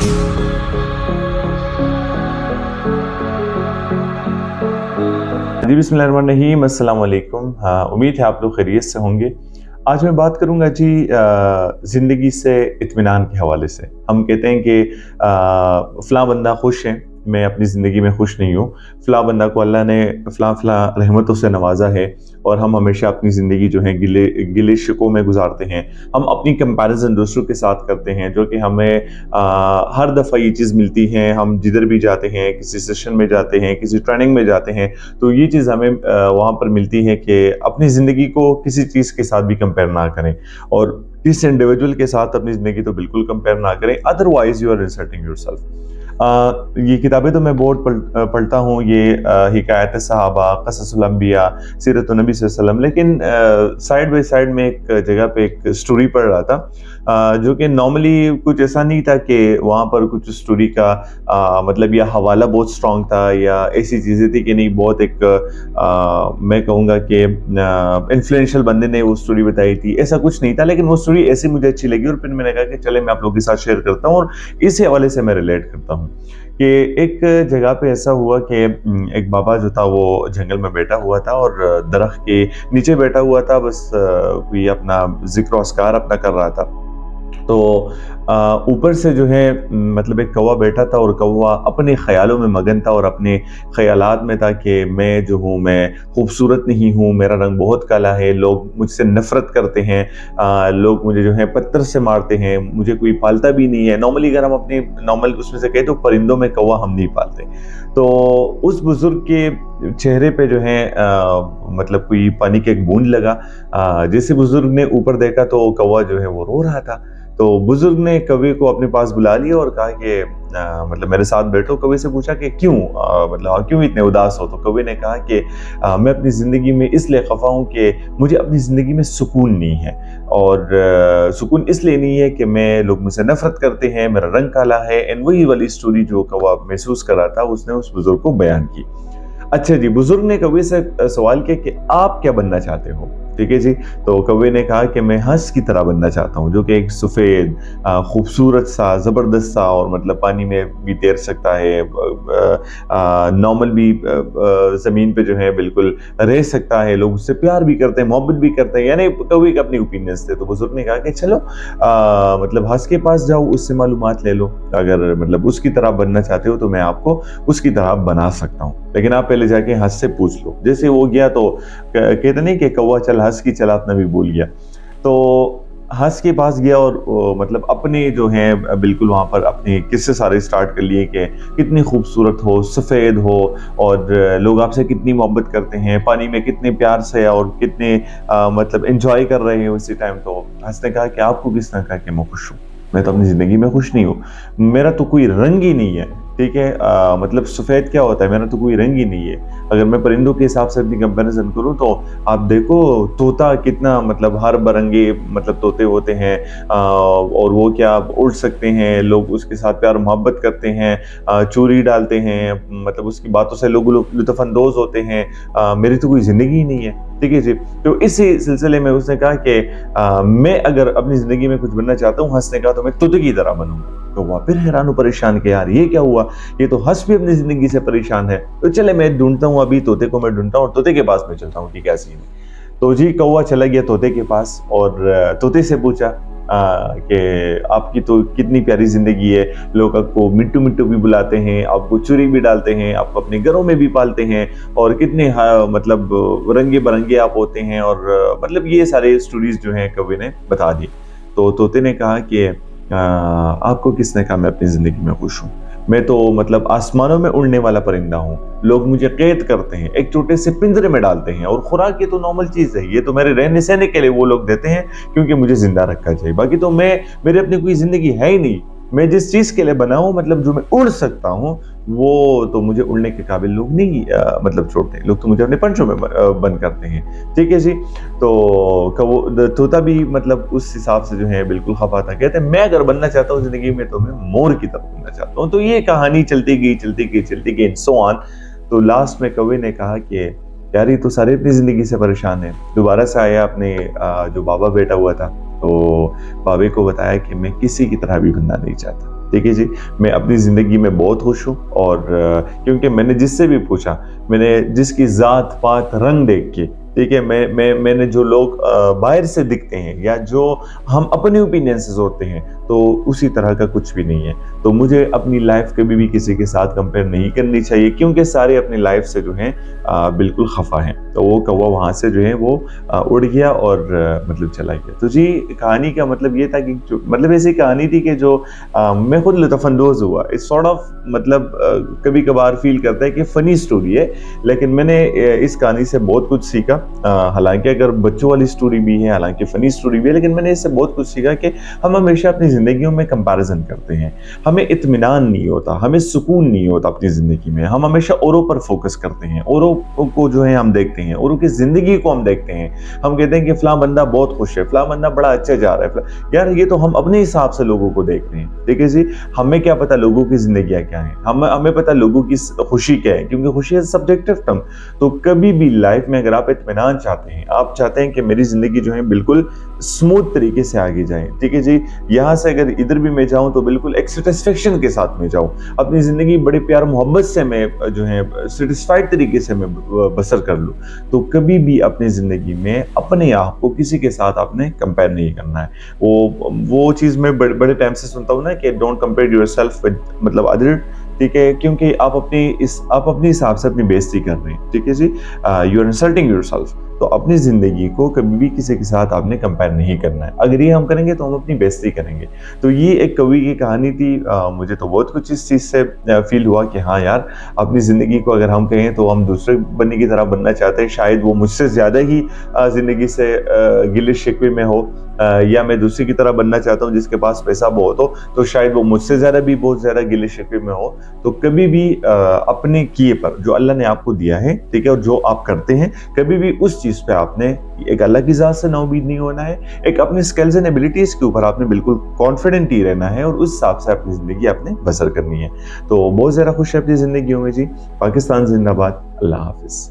जी बिस्मिल्लाहिर्रहमानिर्रहीम, अस्सलाम वालेकुम। उम्मीद है आप लोग खैरियत से होंगे। आज मैं बात करूंगा जी ज़िंदगी से इत्मीनान के हवाले से। हम कहते हैं कि फ़लाँ बंदा खुश है, मैं अपनी ज़िंदगी में खुश नहीं हूँ। फ़लाँ बंदा को अल्लाह ने फ़लाँ रहमतों से नवाजा है और हम हमेशा अपनी ज़िंदगी जो है गिले शिकों में गुजारते हैं। हम अपनी कंपैरिजन दूसरों के साथ करते हैं, जो कि हमें हर दफ़ा ये चीज़ मिलती है। हम जिधर भी जाते हैं, किसी सेशन में जाते हैं, किसी ट्रेनिंग में जाते हैं, तो ये चीज़ हमें वहाँ पर मिलती है कि अपनी ज़िंदगी को किसी चीज़ के साथ भी कंपेयर ना करें और किस इंडिविजुअल के साथ अपनी ज़िंदगी तो बिल्कुल कंपेयर ना करें, otherwise you are insulting yourself. ये किताबें तो मैं बहुत पढ़ता हूँ, ये हिकायत सहाबा, क़ससुल अंबिया, सीरत नबी सल्लल्लाहु अलैहि वसल्लम, लेकिन साइड बाय साइड में एक जगह पे एक स्टोरी पढ़ रहा था, जो कि नॉर्मली कुछ ऐसा नहीं था कि वहाँ पर कुछ स्टोरी का मतलब या हवाला बहुत स्ट्रॉन्ग था या ऐसी चीज़ें थी कि नहीं, बहुत एक मैं कहूँगा कि इन्फ्लुएंशियल बंदे ने वो स्टोरी बताई थी, ऐसा कुछ नहीं था। लेकिन वो स्टोरी ऐसी मुझे अच्छी लगी और फिर मैंने कहा कि चले मैं आप लोगों के साथ शेयर करता हूँ और इस हवाले से मैं रिलेट करता हूँ कि एक जगह पे ऐसा हुआ कि एक बाबा जो था वो जंगल में बैठा हुआ था और दरख्त के नीचे बैठा हुआ था, बस कोई अपना जिक्र अस्कार अपना कर रहा था। तो ऊपर से जो है मतलब एक कौवा बैठा था और कौवा अपने ख्यालों में मगन था और अपने ख्यालात में था कि मैं जो हूँ, मैं खूबसूरत नहीं हूँ, मेरा रंग बहुत काला है, लोग मुझसे नफ़रत करते हैं, लोग मुझे जो है पत्थर से मारते हैं, मुझे कोई पालता भी नहीं है। नॉर्मली अगर हम अपने नॉर्मल उसमें से कहें तो परिंदों में कौवा हम नहीं पालते। तो उस बुज़ुर्ग के चेहरे पे जो है मतलब कोई पानी का एक बूंद लगा। जैसे बुज़ुर्ग ने ऊपर देखा तो कौवा जो है वो रो रहा था। तो बुजुर्ग ने कवि को अपने पास बुला लिया और कहा कि मतलब मेरे साथ बैठो। कवि से पूछा कि क्यों, मतलब क्यों इतने उदास हो? तो कवि ने कहा कि मैं अपनी ज़िंदगी में इसलिए खफा हूँ कि मुझे अपनी ज़िंदगी में सुकून नहीं है और सुकून इसलिए नहीं है कि मैं लोग मुझसे नफरत करते हैं, मेरा रंग काला है। एंड वही वाली स्टोरी जो कौवा महसूस कर रहा था उसने उस बुजुर्ग को बयान की। अच्छा जी, बुजुर्ग ने कवि से सवाल किया कि आप क्या बनना चाहते हो? ठीक है जी। तो कवि ने कहा कि मैं हंस की तरह बनना चाहता हूँ, जो कि एक सफ़ेद खूबसूरत सा, ज़बरदस्त सा और मतलब पानी में भी तैर सकता है, नॉर्मल भी ज़मीन पे जो है बिल्कुल रह सकता है, लोग उससे प्यार भी करते हैं, मोहब्बत भी करते हैं। यानी कवि के अपनी ओपिनियंस थे। तो बुजुर्ग ने कहा कि चलो मतलब हंस के पास जाओ, उससे मालूमात ले लो। अगर मतलब उसकी तरह बनना चाहते हो तो मैं आपको उसकी तरह बना सकता हूँ, लेकिन आप पहले जाके हंस से पूछ लो। जैसे वो गया तो कहते नहीं कि कौवा चल हंस की चला अपना भी भूल गया। तो हंस के पास गया और मतलब अपने जो हैं बिल्कुल वहाँ पर अपने किस्से सारे स्टार्ट कर लिए कि कितनी खूबसूरत हो, सफ़ेद हो और लोग आपसे कितनी मोहब्बत करते हैं, पानी में कितने प्यार से और कितने मतलब एंजॉय कर रहे हैं उसी टाइम। तो हंस ने कहा कि आपको किसने कहा कि मैं खुश हूँ? मैं तो अपनी ज़िंदगी में खुश नहीं हूँ, मेरा तो कोई रंग ही नहीं है। ठीक है, मतलब सफ़ेद क्या होता है, मेरा तो कोई रंग ही नहीं है। अगर मैं परिंदों के हिसाब से अपनी कंपैरिजन करूँ तो आप देखो तोता कितना मतलब हर बरंगे मतलब तोते होते हैं, और वो क्या उड़ सकते हैं, लोग उसके साथ प्यार मोहब्बत करते हैं, चूरी डालते हैं, मतलब उसकी बातों से लोग लुत्फ़अंदोज़ होते हैं। मेरी तो कोई ज़िंदगी ही नहीं है। ठीक है जी। तो इसी सिलसिले में उसने कहा कि मैं अगर अपनी ज़िंदगी में कुछ बनना चाहता हूँ, हंस ने कहा, तो मैं तोते की तरह बनूँगा। तो वह फिर हैरान और परेशान कि यार ये क्या हुआ, ये तो हंस भी अपनी ज़िंदगी से परेशान है। तो चले मैं ढूँढता हूँ, अभी तोते को मैं ढूँढता हूँ और तोते के पास मैं चलता हूँ कि क्या सीन है। तो जी कौवा चला गया तोते के पास और तोते से पूछा कि आपकी तो कितनी प्यारी ज़िंदगी है, लोग आपको मिट्टू-मिट्टू भी बुलाते हैं, आपको चुरी भी डालते हैं, आपको अपने घरों में भी पालते हैं और कितने मतलब रंगे-बिरंगे आप होते हैं और मतलब ये सारे स्टोरीज़ जो हैं कवि ने बता दी। तो तोते ने कहा कि आपको किसने कहा मैं अपनी ज़िंदगी में खुश हूँ? मैं तो मतलब आसमानों में उड़ने वाला परिंदा हूँ। लोग मुझे कैद करते हैं, एक छोटे से पिंजरे में डालते हैं और खुराक ये तो नॉर्मल चीज़ है। ये तो मेरे रहने-सहने के लिए वो लोग देते हैं क्योंकि मुझे ज़िंदा रखा चाहिए। बाकी तो मेरी अपनी कोई ज़िंदगी है ही नहीं। मैं जिस चीज़ के लिए बना हूँ, मतलब जो मैं उड़ सकता हूँ, वो तो मुझे उड़ने के काबिल लोग नहीं मतलब छोड़ते। लोग तो मुझे अपने पंजों में बंद करते हैं। ठीक है जी। तो तोता भी मतलब उस हिसाब से जो है बिल्कुल खफा था। कहते हैं मैं अगर बनना चाहता हूँ ज़िंदगी में तो मैं मोर की तरह बनना चाहता हूँ। तो ये कहानी चलती गई एंड सो ऑन। तो लास्ट में कवि ने कहा कि यार ये तो सारे अपनी ज़िंदगी से परेशान हैं। दोबारा से आया अपने जो बाबा बैठा हुआ था, तो बाबे को बताया कि मैं किसी की तरह भी बनना नहीं चाहता। ठीक है जी। मैं अपनी ज़िंदगी में बहुत खुश हूँ और क्योंकि मैंने जिससे भी पूछा, मैंने जिसकी ज़ात पात रंग देख के, ठीक है, मैंने जो लोग बाहर से दिखते हैं या जो हम अपने ओपिनियन से सोचते हैं, तो उसी तरह का कुछ भी नहीं है। तो मुझे अपनी लाइफ कभी भी किसी के साथ कंपेयर नहीं करनी चाहिए, क्योंकि सारे अपनी लाइफ से जो हैं बिल्कुल खफा हैं। तो वो कौवा वहाँ से जो है वो उड़ गया और मतलब चला गया। तो जी, कहानी का मतलब ये था कि जो मतलब ऐसी कहानी थी कि जो मैं खुद लुत्फ़अंदोज़ हुआ। इट्स सॉर्ट ऑफ मतलब कभी कभार फील करता है कि फ़नी स्टोरी है, लेकिन मैंने इस कहानी से बहुत कुछ सीखा। हालांकि अगर बच्चों वाली स्टोरी भी है, हालांकि फ़नी स्टोरी भी है, लेकिन मैंने इससे बहुत कुछ सीखा कि हम हमेशा अपनी ज़िंदगियों में कंपैरिजन करते हैं। हमें इत्मीनान नहीं होता, हमें सुकून नहीं होता अपनी ज़िंदगी में। हम हमेशा औरों पर फोकस करते हैं, औरों को जो है हम देखते हैं, औरों की ज़िंदगी को हम देखते हैं। हम कहते हैं कि फ़लाँ बंदा बहुत खुश है, फ़लाँ बंदा बड़ा अच्छा जा रहा है। यार, ये तो हम अपने हिसाब से लोगों को देख रहे हैं, ठीक है जी। हमें क्या पता लोगों की ज़िंदगियाँ क्या हैं, हमें पता लोगों की खुशी क्या है, क्योंकि खुशी इज़ सब्जेक्टिव टर्म। तो कभी भी लाइफ में अगर आप इत्मीनान चाहते हैं, आप चाहते हैं कि मेरी ज़िंदगी जो है बिल्कुल स्मूथ तरीके से आगे जाए, ठीक है जी। यहाँ से अगर इधर भी मैं जाऊँ तो बिल्कुल एक सैटिस्फैक्शन के साथ में जाऊँ, अपनी ज़िंदगी बड़े प्यार मोहब्बत से मैं जो है सैटिस्फाइड तरीके से मैं बसर कर लूँ, तो कभी भी अपनी ज़िंदगी में अपने आप को किसी के साथ आपने कंपेयर नहीं करना है। वो चीज़ मैं बड़े टाइम से सुनता हूँ ना कि डोंट कंपेयर योरसेल्फ विद मतलब अदर, ठीक है, क्योंकि आप अपने हिसाब से अपनी बेइज्जती कर रहे हैं, ठीक है जी। You are insulting yourself. तो अपनी ज़िंदगी को कभी भी किसी के साथ आपने कंपेयर नहीं करना है। अगर ये हम करेंगे तो हम अपनी बेइज्जती करेंगे। तो ये एक कवि की कहानी थी। मुझे तो बहुत कुछ इस चीज़ से फ़ील हुआ कि हाँ यार, अपनी ज़िंदगी को अगर हम कहें तो हम दूसरे बंदे की तरह बनना चाहते हैं। शायद वो मुझसे ज़्यादा ही ज़िंदगी से गिले-शिकवे में हो, या मैं दूसरे की तरह बनना चाहता हूँ जिसके पास पैसा बहुत हो, तो शायद वो मुझसे ज़्यादा भी बहुत ज़्यादा गिले-शिकवे में हो। तो कभी भी अपने किए पर जो अल्लाह ने आपको दिया है, ठीक है, और जो आप करते हैं, कभी भी उस चीज़ पे आपने एक अल्लाह की ज़ात से नाउमीद नहीं होना है। एक अपने स्किल्स एंड एबिलिटीज़ के ऊपर आपने बिल्कुल कॉन्फिडेंट ही रहना है और उस हिसाब से अपनी ज़िंदगी आपने बसर करनी है। तो बहुत ज़्यादा खुश है अपनी ज़िंदगियों में जी। पाकिस्तान ज़िंदाबाद। अल्लाह हाफ़िज़।